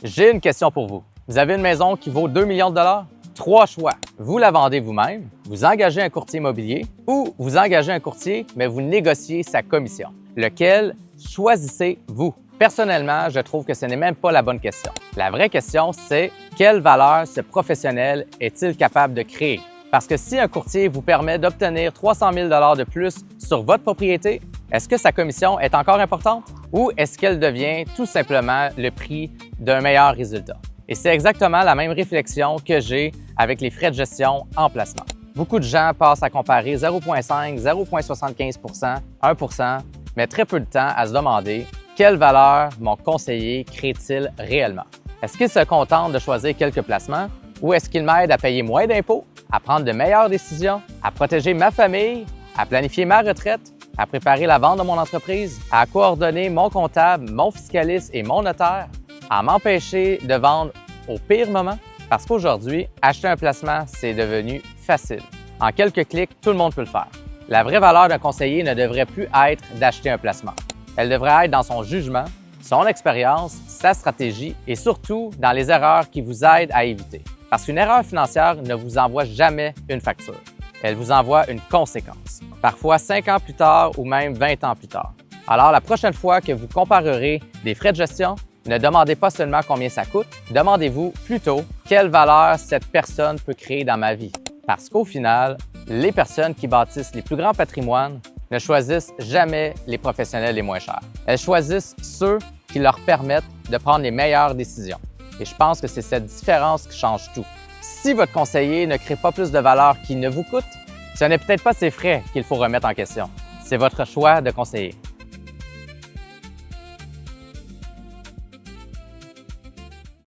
J'ai une question pour vous. Vous avez une maison qui vaut 2 millions de dollars? 3 choix. Vous la vendez vous-même, vous engagez un courtier immobilier ou vous engagez un courtier, mais vous négociez sa commission. Lequel choisissez-vous? Personnellement, je trouve que ce n'est même pas la bonne question. La vraie question, c'est quelle valeur ce professionnel est-il capable de créer? Parce que si un courtier vous permet d'obtenir 300 000 $ de plus sur votre propriété, est-ce que sa commission est encore importante ou est-ce qu'elle devient tout simplement le prix d'un meilleur résultat? Et c'est exactement la même réflexion que j'ai avec les frais de gestion en placement. Beaucoup de gens passent à comparer 0,5, 0,75 1 mais très peu de temps à se demander quelle valeur mon conseiller crée-t-il réellement? Est-ce qu'il se contente de choisir quelques placements ou est-ce qu'il m'aide à payer moins d'impôts, à prendre de meilleures décisions, à protéger ma famille, à planifier ma retraite, à préparer la vente de mon entreprise, à coordonner mon comptable, mon fiscaliste et mon notaire, à m'empêcher de vendre au pire moment? Parce qu'aujourd'hui, acheter un placement, c'est devenu facile. En quelques clics, tout le monde peut le faire. La vraie valeur d'un conseiller ne devrait plus être d'acheter un placement. Elle devrait être dans son jugement, son expérience, sa stratégie et surtout dans les erreurs qui vous aident à éviter. Parce qu'une erreur financière ne vous envoie jamais une facture. Elle vous envoie une conséquence, parfois 5 ans plus tard ou même 20 ans plus tard. Alors, la prochaine fois que vous comparerez des frais de gestion, ne demandez pas seulement combien ça coûte, demandez-vous plutôt quelle valeur cette personne peut créer dans ma vie. Parce qu'au final, les personnes qui bâtissent les plus grands patrimoines ne choisissent jamais les professionnels les moins chers. Elles choisissent ceux qui leur permettent de prendre les meilleures décisions. Et je pense que c'est cette différence qui change tout. Si votre conseiller ne crée pas plus de valeur qu'il ne vous coûte, ce n'est peut-être pas ses frais qu'il faut remettre en question. C'est votre choix de conseiller.